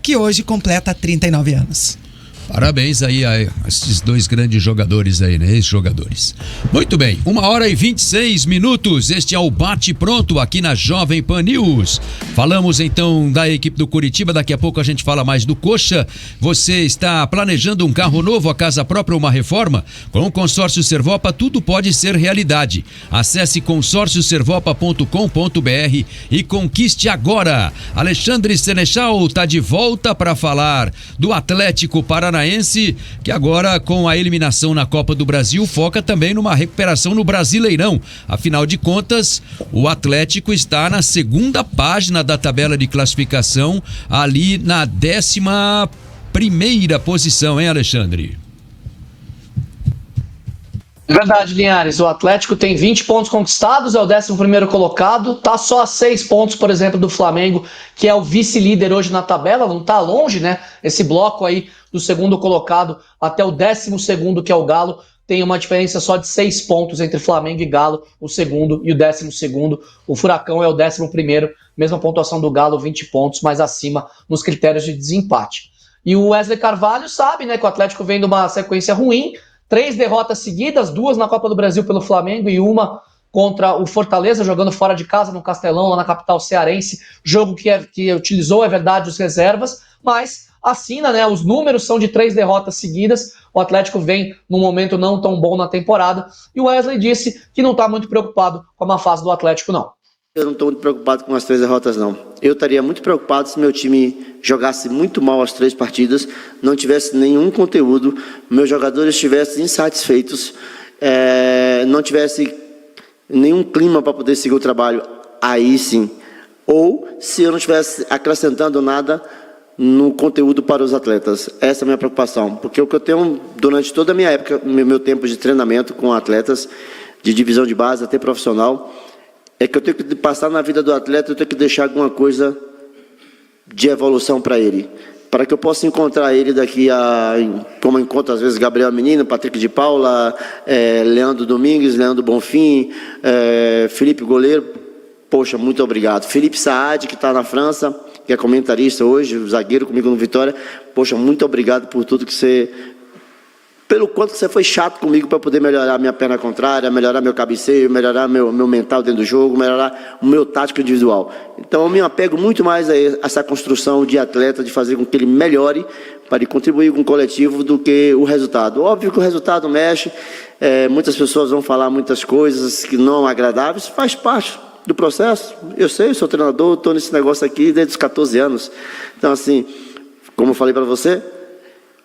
que hoje completa 39 anos. Parabéns aí a esses dois grandes jogadores aí, né? Ex-jogadores. Muito bem, 1h26. Este é o Bate Pronto aqui na Jovem Pan News. Falamos então da equipe do Curitiba, daqui a pouco a gente fala mais do Coxa. Você está planejando um carro novo, a casa própria ou uma reforma? Com o Consórcio Servopa tudo pode ser realidade. Acesse consórcioservopa.com.br e conquiste agora. Alexandre Senechal está de volta para falar do Atlético Paranaense, que agora com a eliminação na Copa do Brasil foca também numa recuperação no Brasileirão. Afinal de contas, o Atlético está na segunda página da tabela de classificação, ali na 11ª posição, hein, Alexandre? É verdade, Linhares. O Atlético tem 20 pontos conquistados, é o 11º colocado, tá só a 6 pontos, por exemplo, do Flamengo, que é o vice-líder hoje na tabela, não tá longe, né? Esse bloco aí do segundo colocado até o 12º, que é o Galo, tem uma diferença só de 6 pontos entre Flamengo e Galo, o segundo e o 12º. O Furacão é o 11º, mesma pontuação do Galo, 20 pontos, mais acima nos critérios de desempate. E o Wesley Carvalho sabe, né, que o Atlético vem de uma sequência ruim, 3 derrotas seguidas, 2 na Copa do Brasil pelo Flamengo e uma contra o Fortaleza, jogando fora de casa no Castelão, lá na capital cearense, jogo que utilizou, é verdade, os reservas, mas assina, né, os números são de 3 derrotas seguidas, o Atlético vem num momento não tão bom na temporada, e o Wesley disse que não está muito preocupado com a má fase do Atlético, não. Eu não estou muito preocupado com as 3 derrotas, não. Eu estaria muito preocupado se meu time jogasse muito mal as 3 partidas, não tivesse nenhum conteúdo, meus jogadores estivessem insatisfeitos, não tivesse nenhum clima para poder seguir o trabalho, aí sim. Ou se eu não estivesse acrescentando nada no conteúdo para os atletas. Essa é a minha preocupação, porque o que eu tenho durante toda a minha época, meu tempo de treinamento com atletas, de divisão de base até profissional, é que eu tenho que passar na vida do atleta, eu tenho que deixar alguma coisa de evolução para ele, para que eu possa encontrar ele daqui a, como eu encontro às vezes Gabriel Menino, Patrick de Paula, Leandro Domingues, Leandro Bonfim, Felipe Goleiro, poxa, muito obrigado. Felipe Saad, que está na França, que é comentarista hoje, zagueiro comigo no Vitória, poxa, muito obrigado por tudo que você... Pelo quanto você foi chato comigo para poder melhorar minha perna contrária, melhorar meu cabeceio, melhorar meu mental dentro do jogo, melhorar o meu tático individual. Então eu me apego muito mais a essa construção de atleta, de fazer com que ele melhore, para ele contribuir com o coletivo, do que o resultado. Óbvio que o resultado mexe, muitas pessoas vão falar muitas coisas que não agradáveis, faz parte do processo. Eu sei, sou treinador, estou nesse negócio aqui desde os 14 anos. Então assim, como eu falei para você,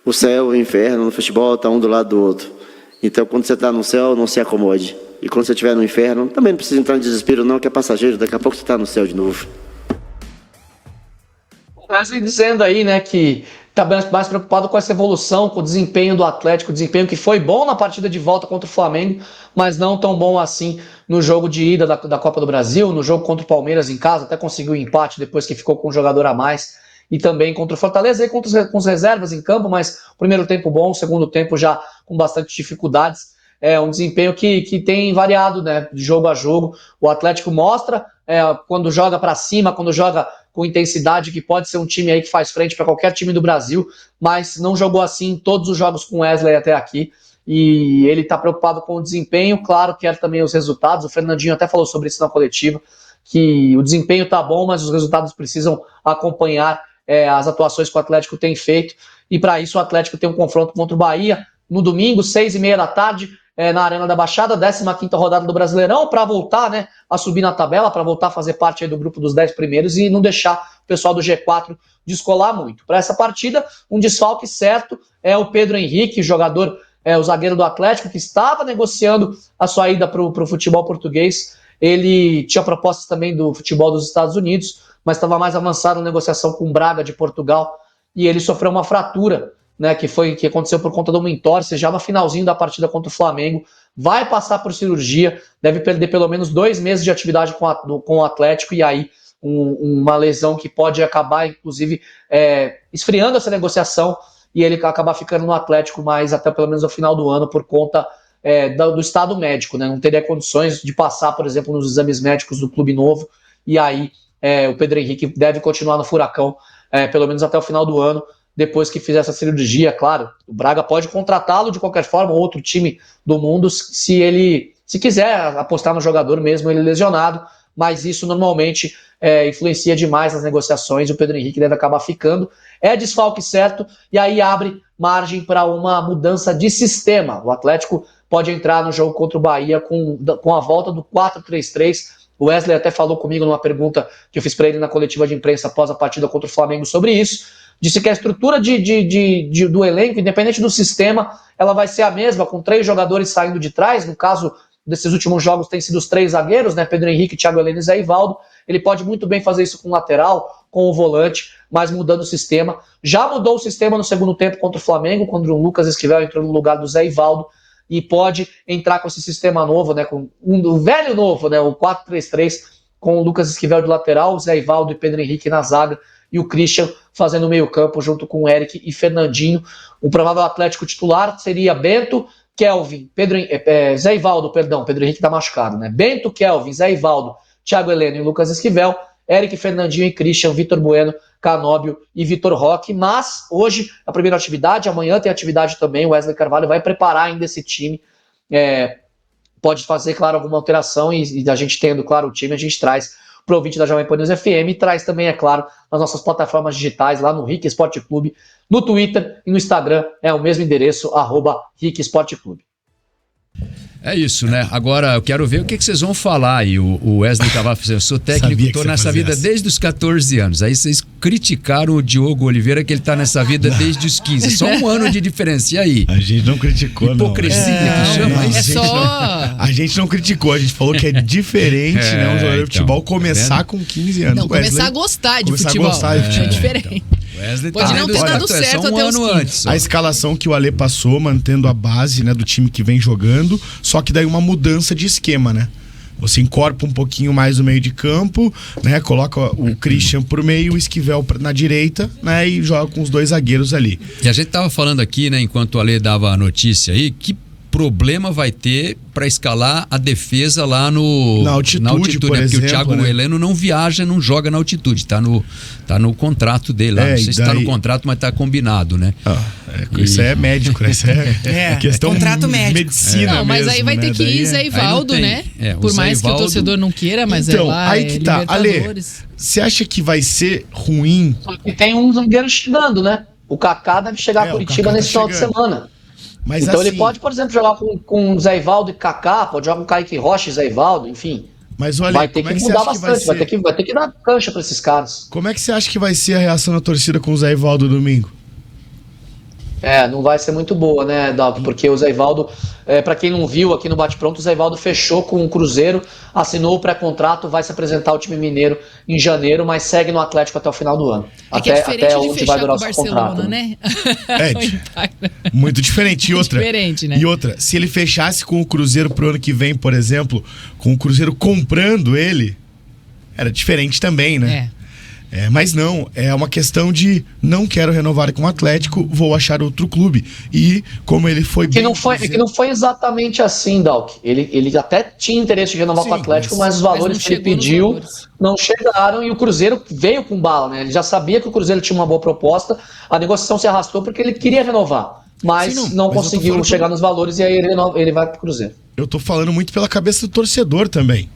o céu e o inferno no futebol estão um do lado do outro. Então, quando você está no céu, não se acomode. E quando você estiver no inferno, também não precisa entrar em desespero, não, que é passageiro. Daqui a pouco você está no céu de novo. O Wesley dizendo aí, né, que está mais preocupado com essa evolução, com o desempenho do Atlético, o desempenho que foi bom na partida de volta contra o Flamengo, mas não tão bom assim no jogo de ida da Copa do Brasil, no jogo contra o Palmeiras em casa, até conseguiu um empate depois que ficou com um jogador a mais, e também contra o Fortaleza, e com os reservas em campo, mas primeiro tempo bom, segundo tempo já com bastante dificuldades. É um desempenho que tem variado, né, de jogo a jogo. O Atlético mostra, quando joga para cima, quando joga com intensidade, que pode ser um time aí que faz frente para qualquer time do Brasil, mas não jogou assim em todos os jogos com o Wesley até aqui, e ele está preocupado com o desempenho, claro, quer também os resultados. O Fernandinho até falou sobre isso na coletiva, que o desempenho está bom, mas os resultados precisam acompanhar as atuações que o Atlético tem feito, e para isso o Atlético tem um confronto contra o Bahia no domingo, 6h30 da tarde, na Arena da Baixada, 15ª rodada do Brasileirão, para voltar, né, a subir na tabela, para voltar a fazer parte aí do grupo dos 10 primeiros e não deixar o pessoal do G4 descolar muito. Para essa partida, um desfalque certo é o Pedro Henrique, jogador, o zagueiro do Atlético, que estava negociando a sua ida para o futebol português. Ele tinha propostas também do futebol dos Estados Unidos, mas estava mais avançado na negociação com o Braga de Portugal, e ele sofreu uma fratura, né, que aconteceu por conta de uma entorse já no finalzinho da partida contra o Flamengo. Vai passar por cirurgia, deve perder pelo menos 2 meses de atividade com o Atlético, e aí uma lesão que pode acabar, inclusive, esfriando essa negociação, e ele acabar ficando no Atlético mais até pelo menos o final do ano, por conta do estado médico, né? Não teria condições de passar, por exemplo, nos exames médicos do clube novo, e aí o Pedro Henrique deve continuar no Furacão pelo menos até o final do ano, depois que fizer essa cirurgia. Claro, o Braga pode contratá-lo de qualquer forma, ou outro time do mundo, se quiser apostar no jogador mesmo ele lesionado, mas isso normalmente influencia demais nas negociações, e o Pedro Henrique deve acabar ficando. É desfalque certo, e aí abre margem para uma mudança de sistema. O Atlético pode entrar no jogo contra o Bahia com a volta do 4-3-3. O Wesley até falou comigo numa pergunta que eu fiz para ele na coletiva de imprensa após a partida contra o Flamengo sobre isso. Disse que a estrutura do elenco, independente do sistema, ela vai ser a mesma, com 3 jogadores saindo de trás. No caso desses últimos jogos tem sido os 3 zagueiros, né? Pedro Henrique, Thiago Heleno e Zé Ivaldo. Ele pode muito bem fazer isso com o lateral, com o volante, mas mudando o sistema. Já mudou o sistema no segundo tempo contra o Flamengo, quando o Lucas Esquivel entrou no lugar do Zé Ivaldo, e pode entrar com esse sistema novo, né? Com o velho novo, né? O 4-3-3, com o Lucas Esquivel de lateral, o Zé Ivaldo e Pedro Henrique na zaga, e o Christian fazendo o meio campo junto com o Eric e Fernandinho. O provável Atlético titular seria Bento, Kelvin, Zé Ivaldo, Pedro Henrique tá machucado, né? Bento, Kelvin, Zé Ivaldo, Thiago Heleno e Lucas Esquivel, Eric, Fernandinho e Christian, Vitor Bueno, Canóbio e Vitor Roque. Mas hoje a primeira atividade, amanhã tem atividade também, o Wesley Carvalho vai preparar ainda esse time, pode fazer, claro, alguma alteração, e a gente tendo, claro, o time, a gente traz pro ouvinte da Jovem Pan News FM, e traz também, é claro, nas nossas plataformas digitais, lá no Rick Sport Clube, no Twitter e no Instagram, é o mesmo endereço, @Rick Sport Clube. É isso, né? Agora eu quero ver o que vocês vão falar aí. O Wesley Carvalho, eu sou técnico, tô nessa vida desde os 14 anos. Aí vocês criticaram o Diogo Oliveira, que ele tá nessa vida desde os 15. Só um ano de diferença. E aí? A gente não criticou, hipocrisia que chama isso. A gente não criticou, a gente falou que é diferente, né? Um jogador de futebol começar com 15 anos. Não, começar a gostar de futebol. É diferente. Wesley pode não ter dado certo até os 15. Antes, a escalação que o Alê passou, mantendo a base, né, do time que vem jogando, só que daí uma mudança de esquema, né? Você encorpa um pouquinho mais o meio de campo, né? Coloca o Christian pro meio, o Esquivel na direita, né? E joga com os 2 zagueiros ali. E a gente tava falando aqui, né, enquanto o Alê dava a notícia aí, que problema vai ter para escalar a defesa lá na altitude, por exemplo, porque o Thiago Heleno não viaja, não joga na altitude, tá no contrato dele lá, não sei se tá no contrato, mas tá combinado, né? Isso é médico, né? Isso é questão contrato médico. Medicina não, mas mesmo, aí vai ter que ir Zé Ivaldo, né? Por mais que o torcedor não queira, mas então, lá aí que tá. Alê, você acha que vai ser ruim? E tem um zagueiro chegando, né? O Kaká deve chegar a Curitiba nesse final de semana. Mas então assim, ele pode, por exemplo, jogar com Zé Ivaldo e Kaká, pode jogar com Kaique Rocha e Zé Ivaldo, enfim. Mas olha, vai ter que mudar bastante, vai ter que dar cancha para esses caras. Como é que você acha que vai ser a reação da torcida com o Zé Ivaldo domingo? Não vai ser muito boa, né, Dalton? Porque o Zé Ivaldo, para quem não viu aqui no Bate Pronto, o Zé Ivaldo fechou com o Cruzeiro, assinou o pré-contrato, vai se apresentar ao time mineiro em janeiro, mas segue no Atlético até o final do ano. Até onde vai durar o Barcelona, contrato, né? Muito diferente. E outra, diferente, né? E outra, se ele fechasse com o Cruzeiro pro ano que vem, por exemplo, com o Cruzeiro comprando ele, era diferente também, né? Mas não, é uma questão de não quero renovar com o Atlético, vou achar outro clube. E como ele foi que não foi exatamente assim, Dalk. Ele até tinha interesse de renovar com o Atlético, mas os valores que ele pediu não chegaram, e o Cruzeiro veio com bala, né? Ele já sabia que o Cruzeiro tinha uma boa proposta, a negociação se arrastou porque ele queria renovar, mas não conseguiu chegar nos valores, e aí ele vai pro Cruzeiro. Eu tô falando muito pela cabeça do torcedor também.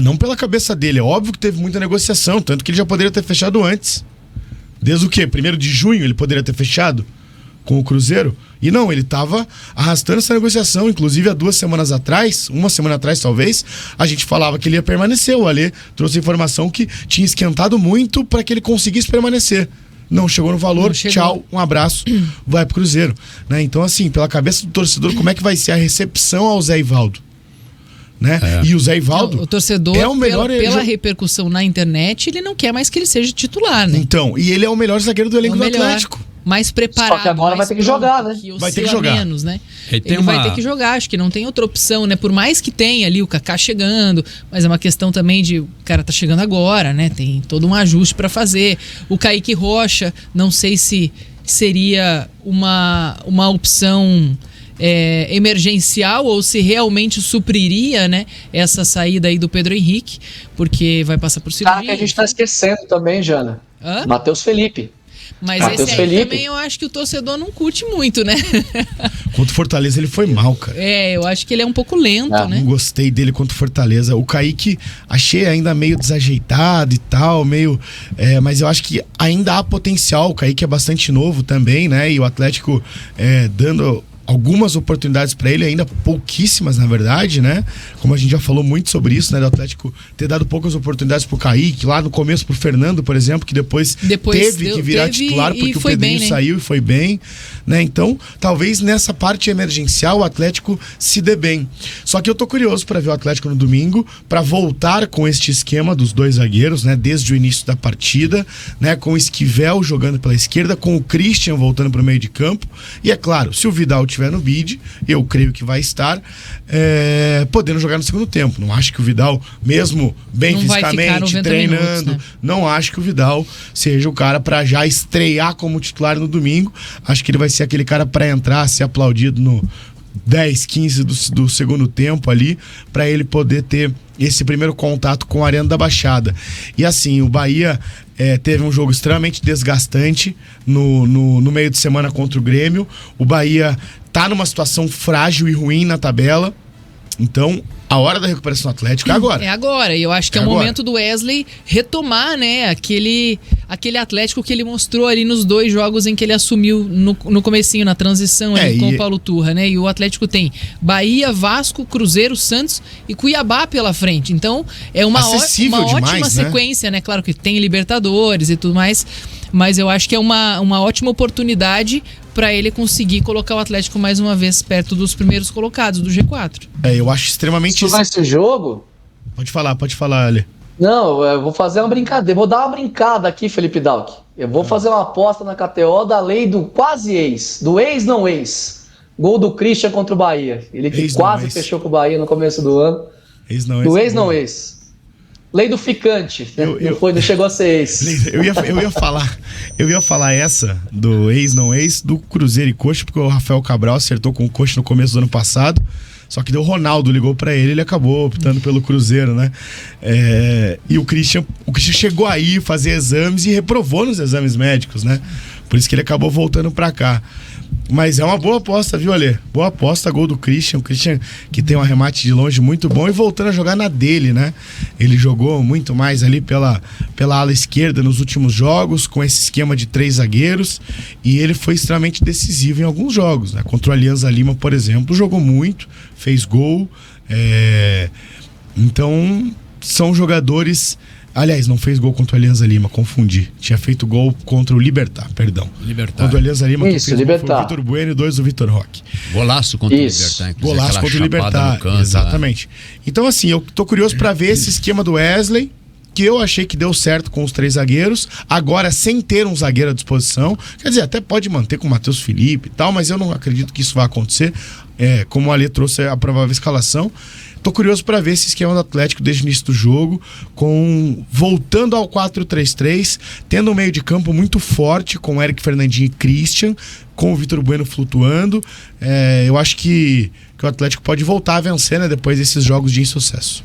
Não pela cabeça dele, é óbvio que teve muita negociação, tanto que ele já poderia ter fechado antes. Desde o quê? 1º de junho ele poderia ter fechado com o Cruzeiro? E não, ele estava arrastando essa negociação, inclusive há 2 semanas atrás, 1 semana atrás talvez, a gente falava que ele ia permanecer. O Alê trouxe a informação que tinha esquentado muito para que ele conseguisse permanecer. Não chegou no valor, tchau, um abraço, vai pro Cruzeiro. Então assim, pela cabeça do torcedor, como é que vai ser a recepção ao Zé Ivaldo? E o Zé Ivaldo, o torcedor, é o melhor pela repercussão na internet, ele não quer mais que ele seja titular, né? Então, e ele é o melhor zagueiro do elenco do Atlético. Mais preparado. Só que agora vai ter que jogar, né? Vai ter que jogar. Menos, né? Ele vai ter que jogar, acho que não tem outra opção, né? Por mais que tenha ali o Kaká chegando, mas é uma questão também de o cara tá chegando agora, né? Tem todo um ajuste para fazer. O Kaique Rocha, não sei se seria uma opção emergencial ou se realmente supriria, né, essa saída aí do Pedro Henrique, porque vai passar por cirurgia. Que a gente tá esquecendo também, Jana. Hã? Matheus Felipe. Mas Matheus esse aí Felipe. também eu acho que o torcedor não curte muito, né? Contra o Fortaleza ele foi mal, cara. Eu acho que ele é um pouco lento, né? Não gostei dele contra o Fortaleza. O Kaique achei ainda meio desajeitado e tal, meio... mas eu acho que ainda há potencial. O Kaique é bastante novo também, né? E o Atlético dando algumas oportunidades para ele, ainda pouquíssimas, na verdade, né? Como a gente já falou muito sobre isso, né? Do Atlético ter dado poucas oportunidades pro Kaique, lá no começo pro Fernando, por exemplo, que depois teve que virar titular porque o Pedrinho bem, né? Saiu e foi bem, né? Então, talvez nessa parte emergencial o Atlético se dê bem. Só que eu tô curioso para ver o Atlético no domingo, para voltar com este esquema dos dois zagueiros, né? Desde o início da partida, né? Com o Esquivel jogando pela esquerda, com o Christian voltando pro meio de campo. E é claro, se o Vidal estiver no bid, eu creio que vai estar podendo jogar no segundo tempo. Não acho que o Vidal, mesmo bem fisicamente, treinando, minutos, né? Não acho que o Vidal seja o cara para já estrear como titular no domingo. Acho que ele vai ser aquele cara para entrar, ser aplaudido no 10, 15 do segundo tempo ali, para ele poder ter esse primeiro contato com a Arena da Baixada. E assim, o Bahia teve um jogo extremamente desgastante no meio de semana contra o Grêmio. O Bahia tá numa situação frágil e ruim na tabela. Então, a hora da recuperação do Atlético é agora. É agora. E eu acho que é o momento do Wesley retomar, né, aquele Atlético que ele mostrou ali nos 2 jogos em que ele assumiu no comecinho, na transição ali com o Paulo Turra, né? E o Atlético tem Bahia, Vasco, Cruzeiro, Santos e Cuiabá pela frente. Então, é uma ótima sequência, né? Claro que tem Libertadores e tudo mais, mas eu acho que é uma ótima oportunidade para ele conseguir colocar o Atlético mais uma vez perto dos primeiros colocados do G4. Eu acho extremamente... Isso vai ser jogo? Pode falar, Ali. Não, eu vou fazer uma brincadeira. Vou dar uma brincada aqui, Felipe Dalk. Eu vou fazer uma aposta na KTO da lei do quase ex. Do ex não ex. Gol do Christian contra o Bahia. Ele que ex quase fechou com o Bahia no começo do ano. Do ex não ex. Lei do ficante. Não chegou a ser ex. Eu ia falar essa do ex não ex do Cruzeiro e Coxa, porque o Rafael Cabral acertou com o Coxa no começo do ano passado. Só que o Ronaldo ligou pra ele acabou optando pelo Cruzeiro, né? E o Christian chegou aí fazer exames e reprovou nos exames médicos, né? Por isso que ele acabou voltando pra cá. Mas é uma boa aposta, viu, Alê? Boa aposta, gol do Christian. O Christian que tem um arremate de longe muito bom e voltando a jogar na dele, né? Ele jogou muito mais ali pela ala esquerda nos últimos jogos, com esse esquema de 3 zagueiros, e ele foi extremamente decisivo em alguns jogos, né? Contra o Alianza Lima, por exemplo, jogou muito, fez gol. Então, são jogadores... Aliás, não fez gol contra o Alianza Lima, confundi. Tinha feito gol contra o Libertad, perdão. Contra o Alianza Lima, que fez gol foi o Vitor Bueno e 2 do Vitor Roque. Golaço contra o Libertad. Golaço contra o Libertad, exatamente. Então, assim, eu tô curioso pra ver esse esquema do Wesley, que eu achei que deu certo com os 3 zagueiros, agora sem ter um zagueiro à disposição. Quer dizer, até pode manter com o Matheus Felipe e tal, mas eu não acredito que isso vai acontecer. Como o Ale trouxe a provável escalação. Tô curioso para ver esse esquema do Atlético desde o início do jogo, voltando ao 4-3-3, tendo um meio de campo muito forte com Eric Fernandinho e Christian, com o Vitor Bueno flutuando. Eu acho que o Atlético pode voltar a vencer, né, depois desses jogos de insucesso.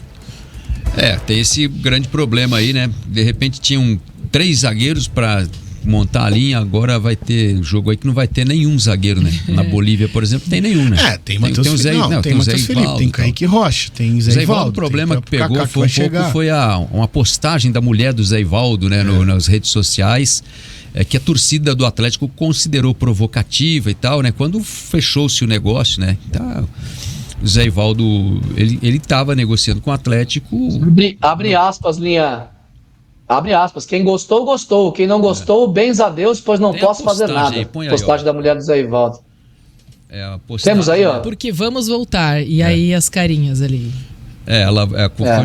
Tem esse grande problema aí, né? De repente tinham 3 zagueiros para montar a linha, agora vai ter jogo aí que não vai ter nenhum zagueiro, né? Na Bolívia, por exemplo, tem nenhum, né? Tem Matheus Felipe, tem Matheus Felipe, tem Kaique Rocha, tem Zé Ivaldo. O problema que pegou foi uma postagem da mulher do Zé Ivaldo, né? Nas redes sociais, que a torcida do Atlético considerou provocativa e tal, né? Quando fechou-se o negócio, né? Então, o Zé Ivaldo, ele estava negociando com o Atlético. Abre aspas, linha. Abre aspas. Quem gostou, gostou. Quem não gostou, bens a Deus, pois não posso fazer nada. Postagem da mulher do Zé Ivaldo. Temos aí, ó. Porque vamos voltar. E aí as carinhas ali.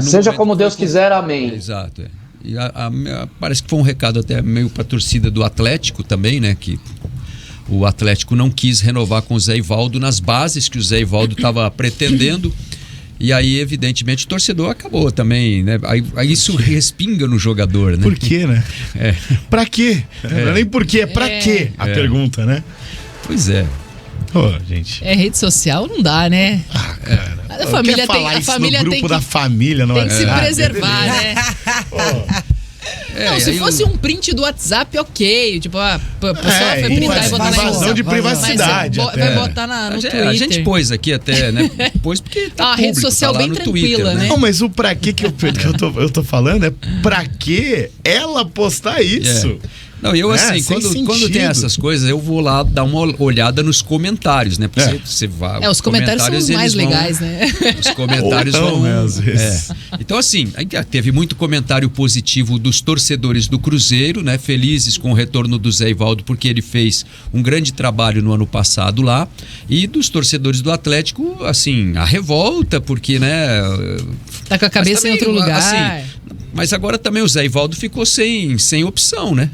Seja como Deus quiser, amém. Exato. E parece que foi um recado até meio para a torcida do Atlético também, né? Que o Atlético não quis renovar com o Zé Ivaldo nas bases que o Zé Ivaldo estava pretendendo. E aí, evidentemente, o torcedor acabou também, né? Aí isso respinga no jogador, né? Por quê, né? Pra quê? Não é nem por quê, é pra quê a pergunta, né? Pois é. Gente. Rede social não dá, né? Cara. A família tem, no grupo da família, não tem que se preservar, né? Não, se fosse um print do WhatsApp, ok. Tipo, a pessoa vai printar e botar na invasão de privacidade. Mas vai botar no Twitter. A gente pôs aqui até, né? Pôs porque tá a rede social tá bem no tranquila, Twitter, né? Não, mas o pra que eu tô falando é pra que ela postar isso? Não, eu assim, quando tem essas coisas, eu vou lá dar uma olhada nos comentários, né? Porque você vai. Os comentários são os mais legais, né? Os comentários vão. Né, às vezes. Então, assim, teve muito comentário positivo dos torcedores do Cruzeiro, né? Felizes com o retorno do Zé Ivaldo, porque ele fez um grande trabalho no ano passado lá. E dos torcedores do Atlético, assim, a revolta, porque, né? Tá com a cabeça também, em outro lugar. Assim, mas agora também o Zé Ivaldo ficou sem opção, né?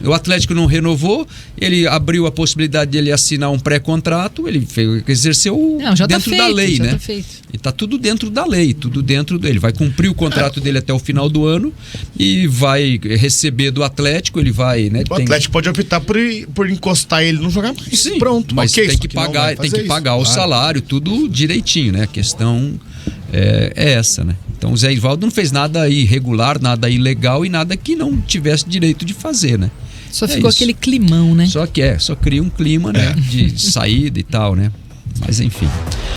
O Atlético não renovou, ele abriu a possibilidade de ele assinar um pré-contrato, ele exerceu dentro da lei, né? E tá tudo dentro da lei, tudo dentro dele. Vai cumprir o contrato dele até o final do ano e vai receber do Atlético, ele vai, né? O Atlético pode optar por encostar ele e não jogar mais. Sim, pronto. mas okay, tem que pagar o salário, tudo direitinho, né? A questão é essa, né? Então o Zé Ivaldo não fez nada irregular, nada ilegal e nada que não tivesse direito de fazer, né? Só ficou aquele climão, né? Só cria um clima, né? De saída e tal, né? Mas enfim.